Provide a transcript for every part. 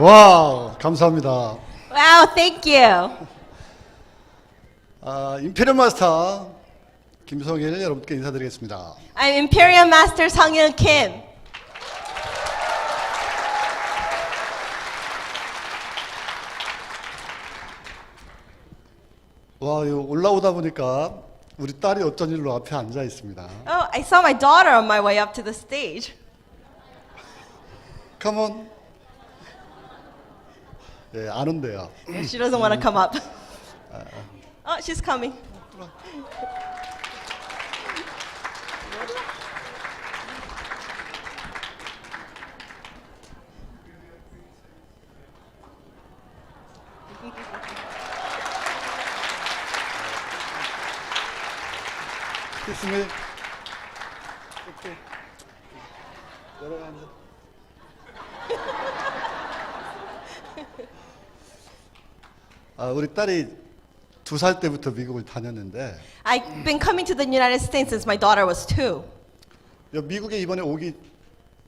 와, 감사합니다. Wow, thank you. 임페리얼 마스터 김성일 여러분께 인사드리겠습니다. I'm Imperial Master Sangyeon Kim. 와, 이거 올라오다 보니까 우리 딸이 어쩐 일로 앞에 앉아 있습니다. Oh, I saw my daughter on my way up to the stage. Come on. 예, 안 온대요. She doesn't want to come up. Oh, she's coming. Kiss me. 오케이. 여러분 앉아. 우리 딸이 2살 때부터 미국을 다녔는데 I've been coming to the United States since my daughter was 2. 미국에 이번에 오기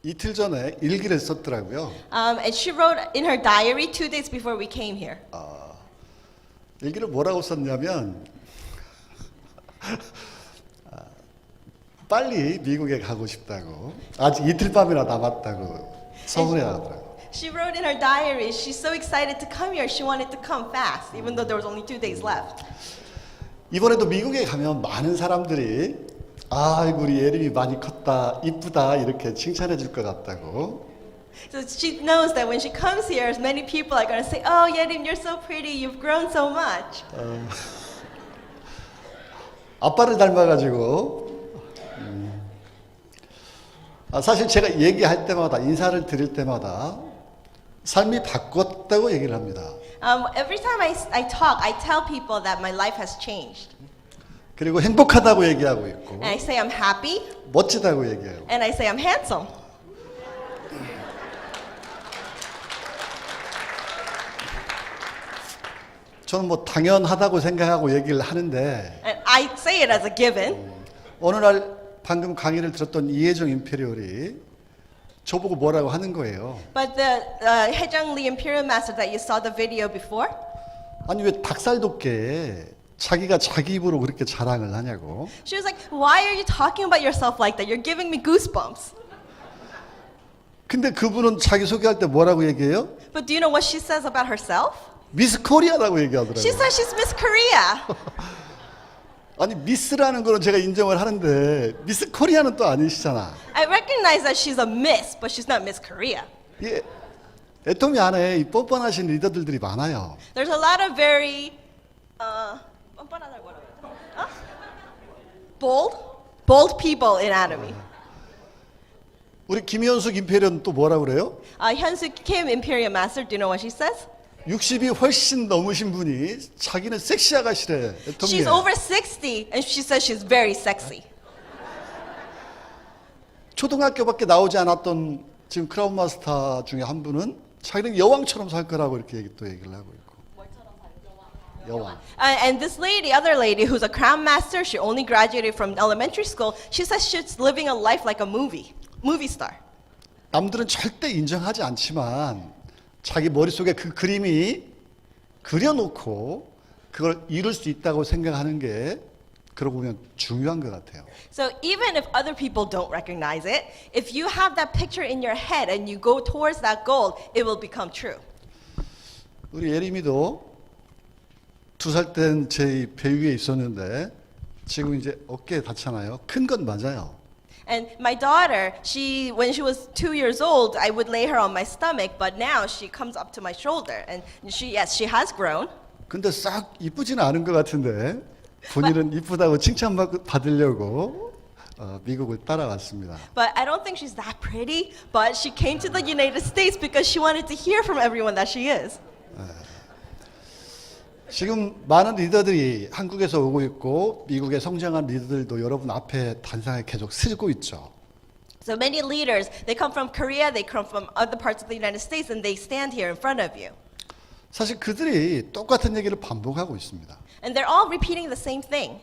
이틀 전에 일기를 썼더라고요. And she wrote in her diary 2 days before we came here. 일기를 뭐라고 썼냐면 빨리 미국에 가고 싶다고, 아직 이틀 밤이나 남았다고 서운해하더라고요. She wrote in her diary she's so excited to come here. She wanted to come fast, even though there was only 2 days left. 이번에도 미국에 가면 많은 사람들이 아이고 우리 예림이 많이 컸다, 이쁘다 이렇게 칭찬해 줄 것 같다고. So she knows that when she comes here, many people are going to say, "Oh, Yerim, you're so pretty. You've grown so much." 아빠를 닮아가지고. 사실 제가 얘기할 때마다, 인사를 드릴 때마다 삶이 바뀌었다고 얘기를 합니다. Every time I talk, I tell people that my life has changed. 그리고 행복하다고 얘기하고 있고, And I say I'm happy, 멋지다고 얘기해요. and I say I'm handsome. 저는 뭐 당연하다고 생각하고 얘기를 하는데, And I say it as a given. 어느 날 방금 강의를 들었던 이혜정 임페리얼이 저보고 뭐라고 하는 거예요. But the Haejang Lee Imperial Master that you saw the video before, 아니 왜 닭살 돋게 자기가 자기 입으로 그렇게 자랑을 하냐고. she was like, "Why are you talking about yourself like that? You're giving me goosebumps." 근데 그분은 자기 소개할 때 뭐라고 얘기해요? But do you know what she says about herself? 미스 코리아라고 She 얘기하더라고요. says she's Miss Korea. 아니 미스라는 거는 제가 인정을 하는데 미스 코리아는 또 아니시잖아. I recognize that she's a Miss, but she's not Miss Korea. 예, 애터미 안에 이 뻔뻔하신 리더들이 많아요. There's a lot of very bold people in Atomy. 우리 김현숙 임페리얼은 또 뭐라 그래요? Hyunsuk Kim, Imperial Master, do you know what she says? 60이 훨씬 넘으신 분이 자기는 섹시 아가씨래. She's over 60, and she says she's very sexy. 초등학교밖에 나오지 않았던 지금 크라운 마스터 중에 한 분은 자기는 여왕처럼 살 거라고 이렇게 또 얘기를 하고 있고. 여왕. And this lady, other lady, who's a crown master, she only graduated from elementary school. She says she's living a life like a movie star. 남들은 절대 인정하지 않지만 자기 머릿속에 그 그림이 그려놓고 그걸 이룰 수 있다고 생각하는 게 그러고 보면 중요한 것 같아요. So even if other people don't recognize it, if you have that picture in your head and you go towards that goal, it will become true. 우리 예림이도 2살 땐 제 배 위에 있었는데 지금 이제 어깨에 다쳤잖아요. 큰 건 맞아요. And my daughter, when she was 2 years old, I would lay her on my stomach, but now she comes up to my shoulder, and she has grown. 근데 싹 이쁘지는 않은 것 같은데 본인은 이쁘다고 칭찬받으려고 미국을 따라왔습니다. But I don't think she's that pretty, but she came to the United States because she wanted to hear from everyone that she is. 지금 많은 리더들이 한국에서 오고 있고 미국의 성장한 리더들도 여러분 앞에 단상에 계속 서고 있죠. So many leaders, they come from Korea, they come from other parts of the United States, and they stand here in front of you. 사실 그들이 똑같은 얘기를 반복하고 있습니다. And they're all repeating the same thing.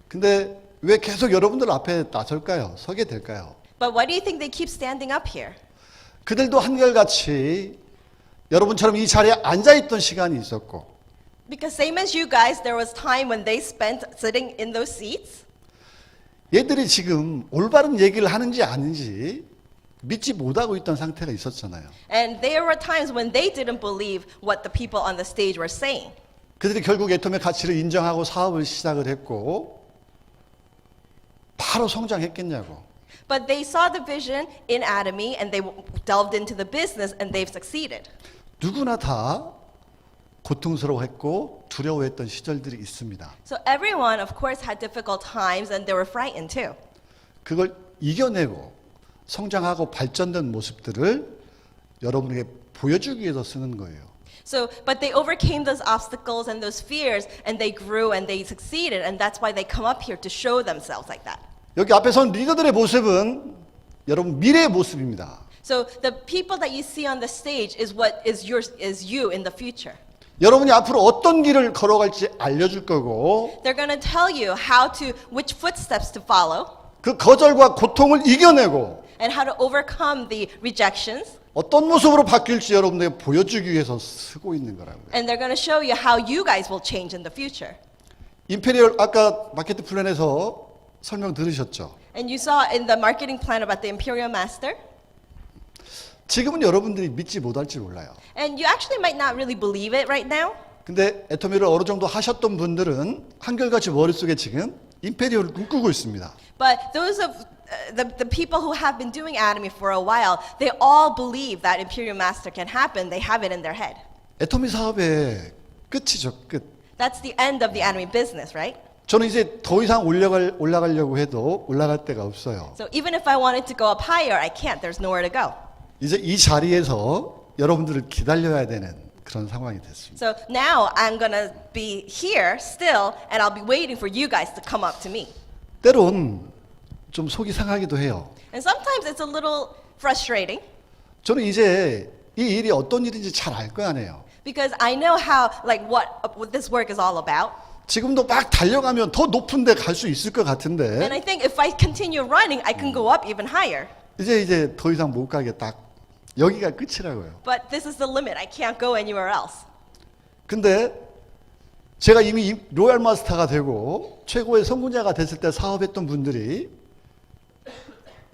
근데 왜 계속 여러분들 앞에 나설까요? 서게 될까요? But why do you think they keep standing up here? 그들도 한결같이 여러분처럼 이 자리에 앉아있던 시간이 있었고 Because same as you guys, there was time when they spent sitting in those seats. 얘들이 지금 올바른 얘기를 하는지 아닌지 믿지 못하고 있던 상태가 있었잖아요. And there were times when they didn't believe what the people on the stage were saying. 그들이 결국 애톰의 가치를 인정하고 사업을 시작을 했고 바로 성장했겠냐고. But they saw the vision in Atomy and they delved into the business and they've succeeded. 누구나 다 고통스러워했고 두려워했던 시절들이 있습니다. So everyone, of course, had difficult times and they were frightened too. 그걸 이겨내고 성장하고 발전된 모습들을 여러분에게 보여주기 위해서 쓰는 거예요. So, but they overcame those obstacles and those fears and they grew and they succeeded and that's why they come up here to show themselves like that. 여기 앞에 선 리더들의 모습은 여러분 미래의 모습입니다. So the people that you see on the stage is what is you in the future. 여러분이 앞으로 어떤 길을 걸어갈지 알려줄 거고 They're going to tell you which footsteps to follow 그 거절과 고통을 이겨내고 and how to overcome the rejections. 어떤 모습으로 바뀔지 여러분에게 보여주기 위해서 쓰고 있는 거라고요. And they're going to show you how you guys will change in the future. 임페리얼 아까 마케팅 플랜에서 설명 들으셨죠? And you saw in the marketing plan about the Imperial Master. 지금은 여러분들이 믿지 못할지 몰라요. And you actually might not really believe it right now. 근데 애터미를 어느 정도 하셨던 분들은 한결같이 머릿속에 지금 임페리얼을 꿈꾸고 있습니다. But those of the people who have been doing Atomy for a while, they all believe that Imperial Master can happen. They have it in their head. 애터미 사업의 끝이죠, 끝. That's the end of the Atomy business, right? 저는 이제 더 이상 올라가려고 해도 올라갈 데가 없어요. So even if I wanted to go up higher, I can't. There's nowhere to go. 이제 이 자리에서 여러분들을 기다려야 되는 그런 상황이 됐습니다. So now I'm going to be here still, and I'll be waiting for you guys to come up to me. 때론 좀 속이 상하기도 해요. And sometimes it's a little frustrating 저는 이제 이 일이 어떤 일인지 잘 알 거 아니에요. because I know what this work is all about. 지금도 막 달려가면 더 높은 데 갈 수 있을 것 And 같은데 I think if I continue running, I can go up even higher. 이제 더 이상 못 가게 딱 여기가 끝이라고요. But this is the limit. I can't go anywhere else. 근데 제가 이미 로얄 마스터가 되고 최고의 선구자가 됐을 때 사업했던 분들이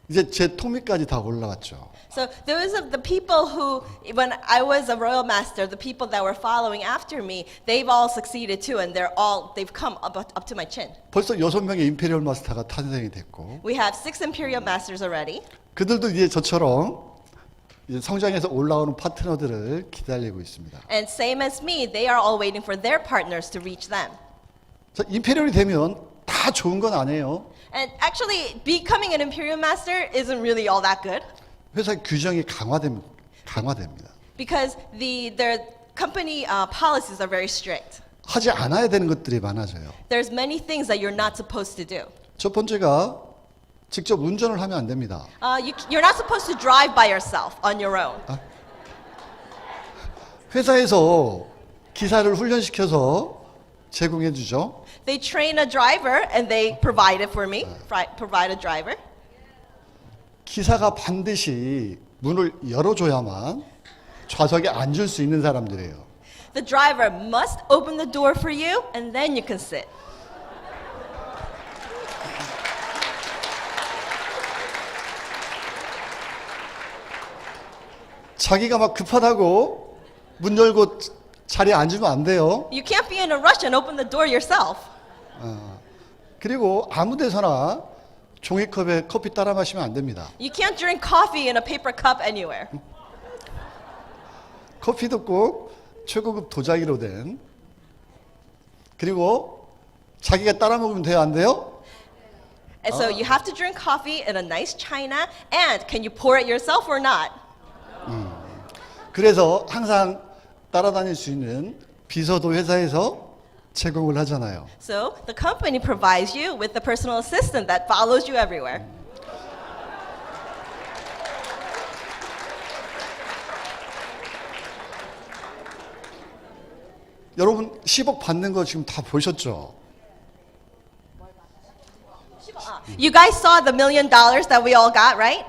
이제 제 통미까지 다 올라왔죠. So those of the people who, when I was a royal master, the people that were following after me, they've all succeeded too, and they've come up to my chin. 벌써 6명의 임페리얼 마스터가 탄생이 됐고 We have 6 imperial masters already. 그들도 이제 저처럼 이제 성장해서 올라오는 파트너들을 기다리고 있습니다. And same as me, they are all waiting for their partners to reach them. 자, 임페리얼이 되면 다 좋은 건 아니에요. And actually, becoming an imperial master isn't really all that good 회사 규정이 강화됩니다. because their company policies are very strict. 하지 않아야 되는 것들이 많아져요. There's many things that you're not supposed to do. 첫 번째가 직접 운전을 하면 안 됩니다. You're not supposed to drive by yourself on your own. 회사에서 기사를 훈련시켜서 제공해 주죠. They train a driver and they provide it for me. Provide a driver. 기사가 반드시 문을 열어줘야만 좌석에 앉을 수 있는 사람들이에요. The driver must open the door for you and then you can sit. 자기가 막 급하다고 문 열고 자리에 앉으면 안 돼요. You can't be in a rush and open the door yourself. 그리고 아무 데서나 종이컵에 커피 따라 마시면 안 됩니다. You can't drink coffee in a paper cup anywhere. 커피도 꼭 최고급 도자기로 된. 그리고 자기가 따라 먹으면 돼요, 안 돼요? And so you have to drink coffee in a nice china and can you pour it yourself or not? 그래서 항상 따라다닐 수 있는 비서도 회사에서 제공을 하잖아요. So the company provides you with a personal assistant that follows you everywhere. 여러분 10억 받는 거 지금 다 보셨죠? You guys saw the $1 million that we all got, right?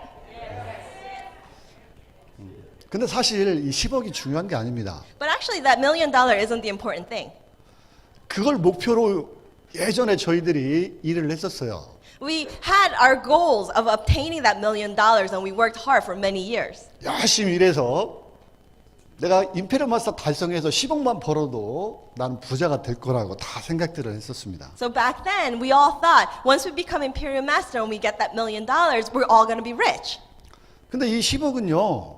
근데 사실 이 10억이 중요한 게 아닙니다. But actually, that $1 million isn't the important thing. 그걸 목표로 예전에 저희들이 일을 했었어요. We had our goals of obtaining that $1 million, and we worked hard for many years. 열심히 일해서 내가 임페리얼 마스터 달성해서 10억만 벌어도 나는 부자가 될 거라고 다 생각들을 했었습니다. So back then, we all thought once we become Imperial Master and we get that $1 million, we're all going to be rich. 근데 이 10억은요,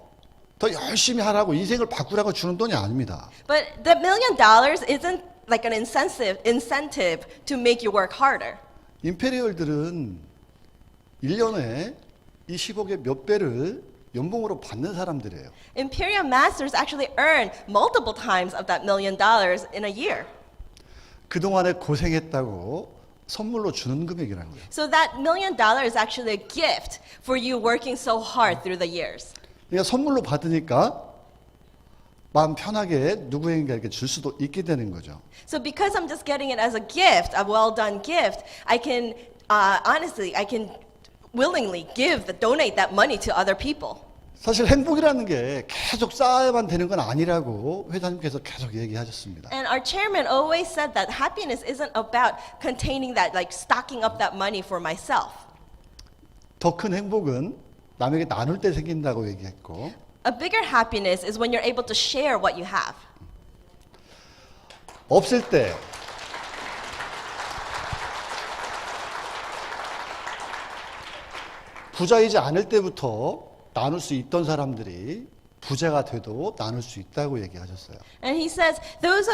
더 열심히 하라고 인생을 바꾸라고 주는 돈이 아닙니다. But that $1 million isn't like an incentive to make you work harder. 임페리얼들은 1년에 이 10억의 몇 배를 연봉으로 받는 사람들이에요. Imperial Masters actually earn multiple times of that $1 million in a year. 그동안에 고생했다고 선물로 주는 금액이라는 거예요. So that $1 million is actually a gift for you working so hard through the years. 그러니까 선물로 받으니까 마음 편하게 누구에게게 줄 수도 있게 되는 거죠. So because I'm just getting it as a gift, a well-done gift, I can honestly, I can willingly donate that money to other people. 사실 행복이라는 게 계속 쌓아야만 되는 건 아니라고 회장님께서 계속 얘기하셨습니다. And our chairman always said that happiness isn't about containing that, like stocking up that money for myself. 더 큰 행복은 남에게 나눌 때 생긴다고 얘기했고, A bigger happiness is when you're able to share what you have. 없을 때 부자이지 않을 때부터 나눌 수 있던 사람들이 부자가 돼도 나눌 수 있다고 얘기하셨어요. And he says those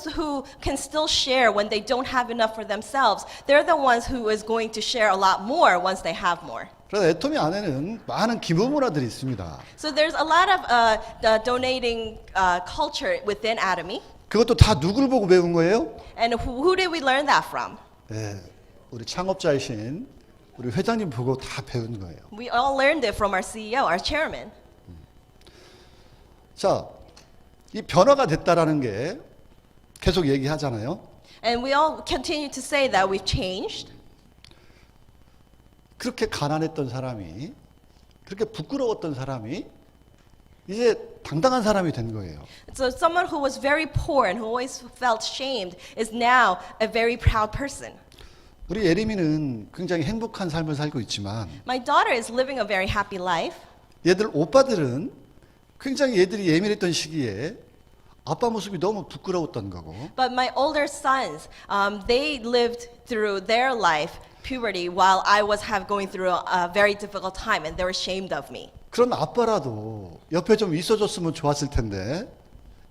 who can still share when they don't have enough for themselves, they're the ones who is going to share a lot more once they have more. 그래서 애토미 안에는 많은 기부 문화들이 있습니다. So there's a lot of the donating culture within Atomy. 그것도 다 누구를 보고 배운 거예요? And who did we learn that from? 네, 우리 창업자이신 우리 회장님 보고 다 배운 거예요. We all learned it from our CEO, our chairman. 자, 이 변화가 됐다라는 게 계속 얘기하잖아요. And we all continue to say that we've changed. 그렇게 가난했던 사람이, 그렇게 부끄러웠던 사람이 이제 당당한 사람이 된 거예요. So someone who was very poor and who always felt shamed is now a very proud person. 우리 예림이는 굉장히 행복한 삶을 살고 있지만 My daughter is living a very happy life. 얘들 오빠들은 굉장히 얘들이 예민했던 시기에 아빠 모습이 너무 부끄러웠던 거고 But my older sons, they lived through their life, puberty, while I was going through a very difficult time, and they were ashamed of me. 그런 아빠라도 옆에 좀 있어줬으면 좋았을 텐데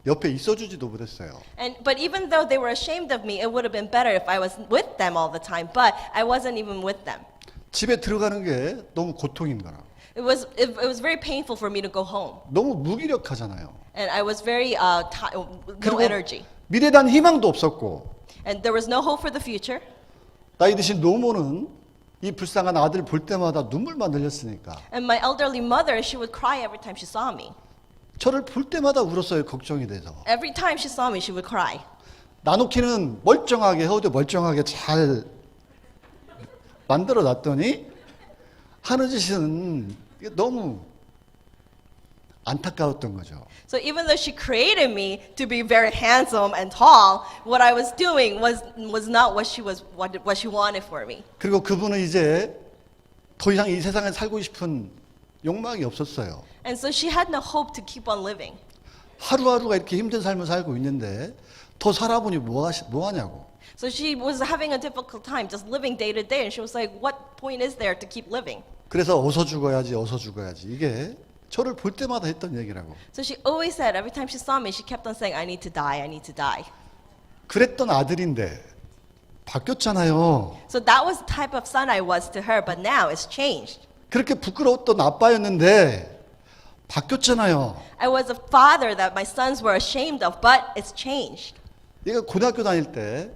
옆에 있어주지도 못했어요. But even though they were ashamed of me, it would have been better if I was with them all the time. But I wasn't even with them. 집에 들어가는 게 너무 고통인 거라. It was very painful for me to go home, 너무 무기력하잖아요. and I was very no energy, 미래에 대한 희망도 없었고 and there was no hope for the future. 나이 드신 노모는 이 불쌍한 아들 볼 때마다 눈물만 흘렸으니까 And my elderly mother, she would cry every time she saw me. 저를 볼 때마다 울었어요. 걱정이 돼서. Every time she saw me, she would cry. 나누키는 멀쩡하게 허도 멀쩡하게 잘 만들어 놨더니 하는 짓은 너무 안타까웠던 거죠. So even though she created me to be very handsome and tall, what I was doing was not what she wanted for me. 그리고 그분은 이제 더 이상 이 세상에 살고 싶은 욕망이 없었어요. And so she had no hope to keep on living. 하루하루가 이렇게 힘든 삶을 살고 있는데 더 살아보니 뭐 하냐고. So she was having a difficult time just living day to day, and she was like, what point is there to keep living? 그래서 어서 죽어야지 어서 죽어야지 이게 저를 볼 때마다 했던 얘기라고. So she always said, every time she saw me, she kept on saying, I need to die, I need to die. 그랬던 아들인데 바뀌었잖아요. So that was the type of son I was to her, but now it's changed. 그렇게 부끄러웠던 아빠였는데 바뀌었잖아요. I was a father that my sons were ashamed of, but it's changed. 얘가 고등학교 다닐 때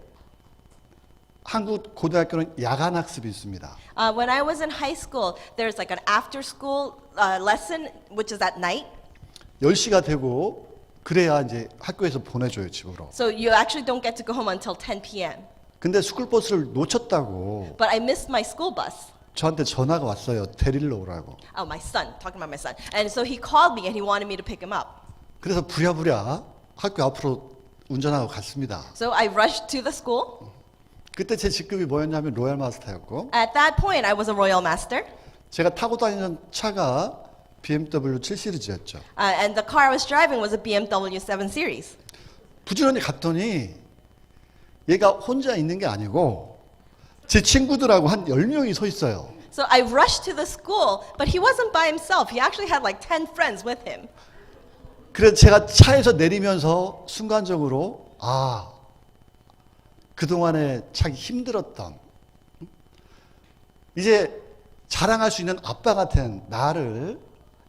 한국 고등학교는 야간 학습이 있습니다. When I was in high school, there's like an after-school lesson, which is at night. 10시가 되고 그래야 이제 학교에서 보내줘요 집으로. So you actually don't get to go home until 10 p.m. 근데 스쿨버스를 놓쳤다고 But I missed my school bus. 저한테 전화가 왔어요. 데리러 오라고. Oh, my son, talking about my son. And so he called me and he wanted me to pick him up. 그래서 부랴부랴 학교 앞으로 운전하고 갔습니다. So I rushed to the school. 그때 제 직급이 뭐였냐면 로얄 마스터였고 At that point, I was a Royal Master. 제가 타고 다니는 차가 BMW 7 시리즈였죠. And the car I was driving was a BMW 7 Series. 부지런히 갔더니 얘가 혼자 있는 게 아니고 제 친구들하고 한 10명이 서 있어요. So I rushed to the school, but he wasn't by himself. He actually had like 10 friends with him. 그래서 제가 차에서 내리면서 순간적으로 그동안에 자기 힘들었던 이제 자랑할 수 있는 아빠 같은 나를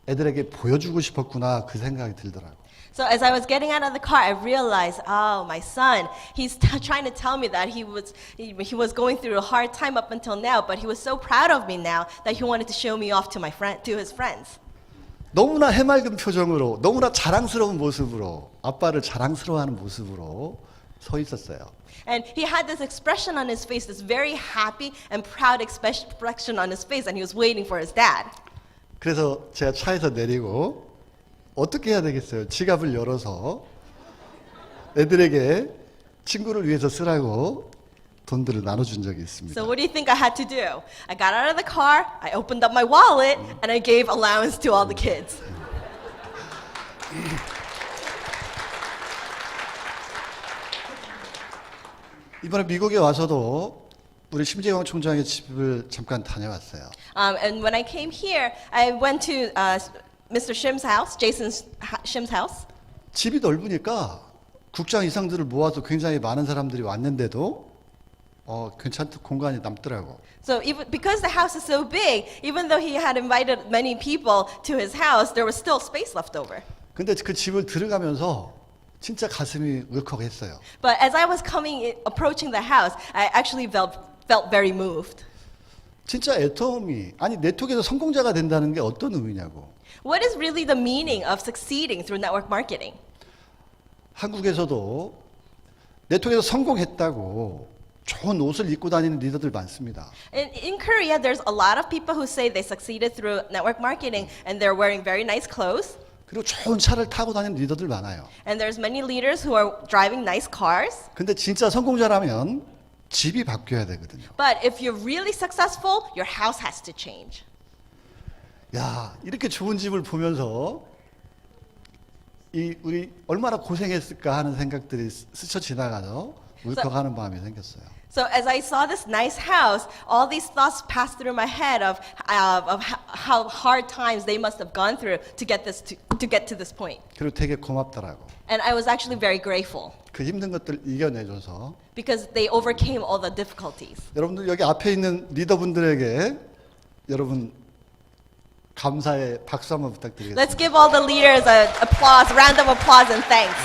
애들에게 보여주고 싶었구나 그 생각이 들더라고요. So as I was getting out of the car, I realized, oh, my son, he's trying to tell me that he was going through a hard time up until now, but he was so proud of me now that he wanted to show me off to his friends. 너무나 해맑은 표정으로 너무나 자랑스러운 모습으로 아빠를 자랑스러워하는 모습으로 서 있었어요. And he had this expression on his face, this very happy and proud expression on his face, and he was waiting for his dad. 그래서 제가 차에서 내리고 어떻게 해야 되겠어요? 지갑을 열어서 애들에게 친구를 위해서 쓰라고 돈들을 나눠준 적이 있습니다. So what do you think I had to do? I got out of the car, I opened up my wallet, and I gave allowance to all the kids. 이번에 미국에 와서도 우리 심재영 총장의 집을 잠깐 다녀왔어요. And when I came here, I went to Mr. Shim's house, Jason Shim's house. 집이 넓으니까 국장 이상들을 모아서 굉장히 많은 사람들이 왔는데도 괜찮은 공간이 남더라고. So even because the house is so big, even though he had invited many people to his house, there was still space left over. 근데 그 집을 들어가면서 진짜 가슴이 울컥했어요. But as I was approaching the house, I actually felt very moved. 진짜 애터미 아니 네트워크에서 성공자가 된다는 게 어떤 의미냐고. What is really the meaning of succeeding through network marketing? 한국에서도 네트워크에서 성공했다고 좋은 옷을 입고 다니는 리더들 많습니다. In Korea, there's a lot of people who say they succeeded through network marketing and they're wearing very nice clothes. 그리고 좋은 차를 타고 다니는 리더들 많아요. And there's many leaders who are driving nice cars. 근데 진짜 성공자라면 집이 바뀌어야 되거든요. But if you're really successful, your house has to change. 야, 이렇게 좋은 집을 보면서 우리 얼마나 고생했을까 하는 생각들이 스쳐 지나가서 울컥하는 마음이 생겼어요. So as I saw this nice house, all these thoughts passed through my head of how hard times they must have gone through to get to this point. 그리고 되게 고맙더라고. And I was actually very grateful 그 힘든 것들 이겨내줘서. because they overcame all the difficulties. 여러분들 여기 앞에 있는 리더분들에게 여러분 감사의 박수 한번 부탁드리겠습니다. Let's give all the leaders a round of applause and thanks.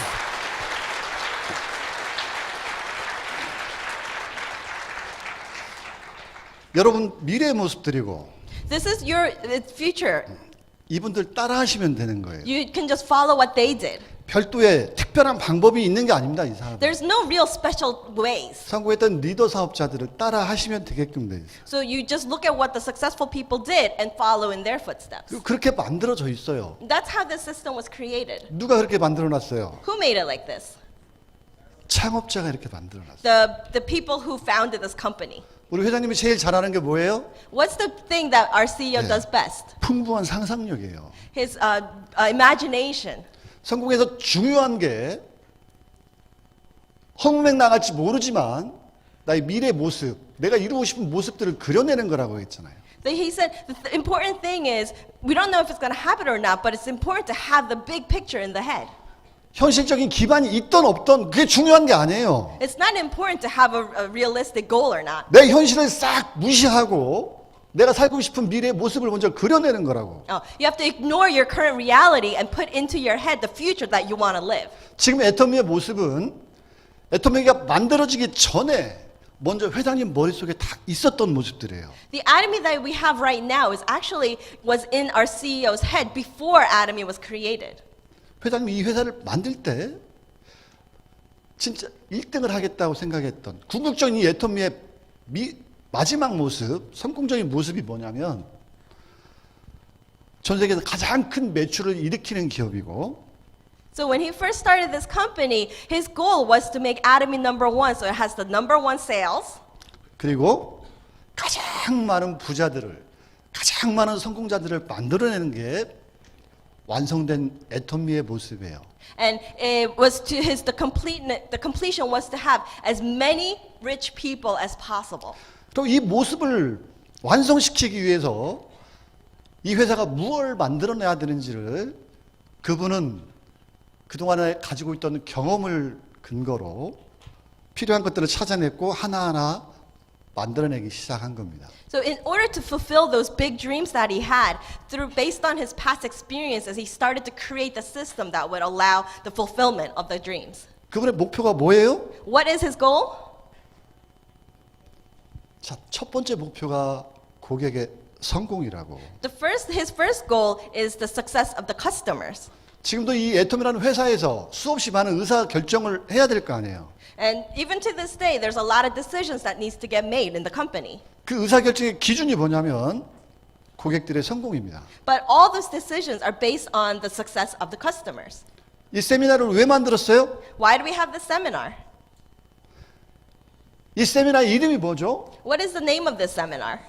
여러분 미래의 모습들이고 This is your future. 이분들 따라하시면 되는 거예요. You can just follow what they did. 별도의 특별한 방법이 있는 게 아닙니다. 이 사람. There's no real special ways. 성공했던 리더 사업자들을 따라하시면 되게끔 돼 있어요. So you just look at what the successful people did and follow in their footsteps. 그리고 그렇게 만들어져 있어요. That's how this system was created. 누가 그렇게 만들어놨어요? Who made it like this? 창업자가 이렇게 만들어놨어요. The people who founded this company. 우리 회장님이 제일 잘하는 게 뭐예요? What's the thing that our CEO does best? 풍부한 상상력이에요. His imagination. 성공에서 중요한 게 헛맥 나갈지 모르지만 나의 미래 모습, 내가 이루고 싶은 모습들을 그려내는 거라고 했잖아요. He said the important thing is we don't know if it's going to happen or not, but it's important to have the big picture in the head. 현실적인 기반이 있던 없던 그게 중요한 게 아니에요. It's not important to have a realistic goal or not. 내 현실을 싹 무시하고 내가 살고 싶은 미래의 모습을 먼저 그려내는 거라고. You have to ignore your current reality and put into your head the future that you want to live. 지금 애터미의 모습은 애터미가 만들어지기 전에 먼저 회장님 머릿속에 다 있었던 모습들이에요. The Atomy that we have right now was in our CEO's head before Atomy was created. 회장님 이 회사를 만들 때 진짜 1등을 하겠다고 생각했던 궁극적인 이 애터미의 마지막 모습, 성공적인 모습이 뭐냐면 전 세계에서 가장 큰 매출을 일으키는 기업이고 So when he first started this company, his goal was to make Atomy number one, so it has the number one sales. 그리고 가장 많은 부자들을, 가장 많은 성공자들을 만들어내는 게 완성된 애터미의 모습이에요. And it was to the completion was to have as many rich people as possible. 또 이 모습을 완성시키기 위해서 이 회사가 무엇을 만들어내야 되는지를 그분은 그동안에 가지고 있던 경험을 근거로 필요한 것들을 찾아냈고 하나하나 만들어내기 시작한 겁니다. So in order to fulfill those big dreams that he had, based on his past experiences, he started to create the system that would allow the fulfillment of the dreams. 그분의 목표가 뭐예요? What is his goal? 자, 첫 번째 목표가 고객의 성공이라고. His first goal is the success of the customers. 지금도 이 애터미라는 회사에서 수없이 많은 의사 결정을 해야 될 거 아니에요. And even to this day, there's a lot of decisions that needs to get made in the company. 그 의사 결정의 기준이 뭐냐면 고객들의 성공입니다. But all those decisions are based on the success of the customers. 이 세미나를 왜 만들었어요? Why do we have this seminar? 이 세미나의 이름이 뭐죠? What is the name of this seminar?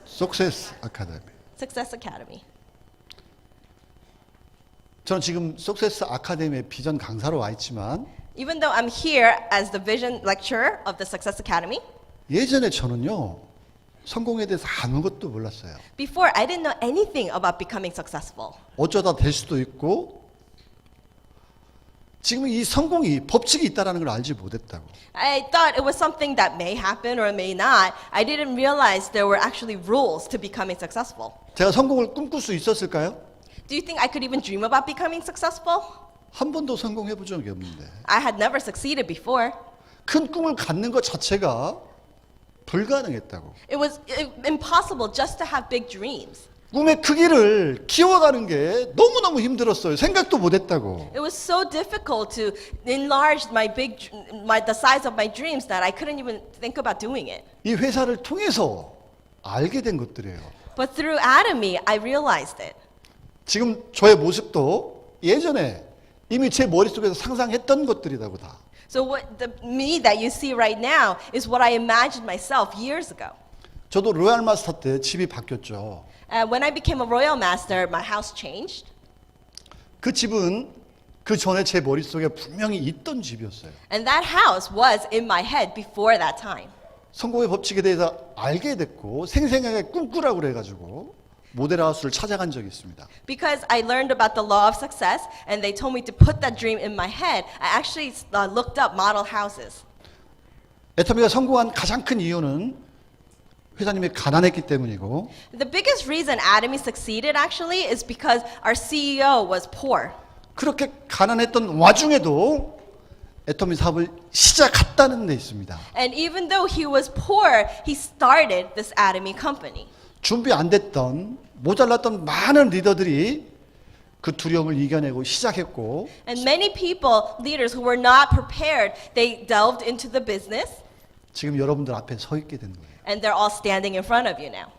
Success Academy. Success Academy. 저는 지금 Success Academy의 비전 강사로 와 있지만 Even though I'm here as the vision lecturer of the Success Academy, 예전에 저는요 성공에 대해서 아무것도 몰랐어요. before I didn't know anything about becoming successful. 어쩌다 될 수도 있고 지금 이 성공이 법칙이 있다라는 걸 알지 못했다고. I thought it was something that may happen or may not. I didn't realize there were actually rules to becoming successful. 제가 성공을 꿈꿀 수 있었을까요? Do you think I could even dream about becoming successful? 한 번도 성공해 본 적이 없는데 I had never succeeded before. 큰 꿈을 갖는 것 자체가 불가능했다고. It was impossible just to have big dreams. 꿈의 크기를 키워가는 게 너무너무 힘들었어요. 생각도 못했다고. It was so difficult to enlarge the size of my dreams that I couldn't even think about doing it. 이 회사를 통해서 알게 된 것들이에요. But through Atomy, I realized it. 지금 저의 모습도 예전에 이미 제 머릿속에서 상상했던 것들이라고 다. So me that you see right now is what I imagined myself years ago. 저도 로얄 마스터 때 집이 바뀌었죠. When I became a royal master, my house changed. 그 집은 그 전에 제 머릿속에 분명히 있던 집이었어요. And that house was in my head before that time. 성공의 법칙에 대해서 알게 됐고 생생하게 꿈꾸라고 그래가지고 모델하우스를 찾아간 적이 있습니다. Because I learned about the law of success and they told me to put that dream in my head, I actually looked up model houses. 애터미가 성공한 가장 큰 이유는 회장님이 가난했기 때문이고 The biggest reason Atomy succeeded actually is because our CEO was poor. 그렇게 가난했던 와중에도 애터미 사업을 시작했다는 데 있습니다. And even though he was poor, he started this Atomy company. 준비 안 됐던 모자랐던 많은 리더들이 그 두려움을 이겨내고 시작했고 And many people, leaders who were not prepared, they delved into the business 지금 여러분들 앞에 서 있게 된 거예요. and they're all standing in front of you now.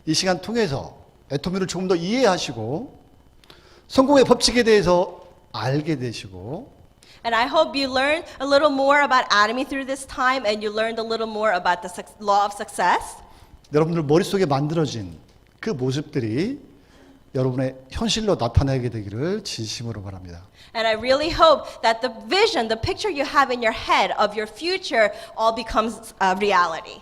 이 시간 통해서 애터미를 조금 더 이해하시고 성공의 법칙에 대해서 알게 되시고 And I hope you learn a little more about Atomy through this time and you learned a little more about the law of success. 여러분들 머릿속에 만들어진 그 모습들이 여러분의 현실로 나타나게 되기를 진심으로 바랍니다. And I really hope that the vision, the picture you have in your head of your future all becomes a reality.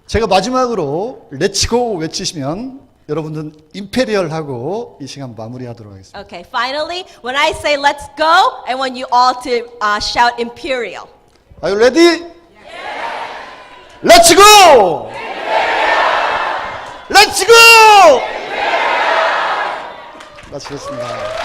제가 마지막으로 렛츠고 외치시면 여러분들은 임페리얼하고 이 시간 마무리하도록 하겠습니다. Okay, finally, when I say let's go, I want you all to shout imperial. Are you ready? Let's go! Let's go! 마치겠습니다.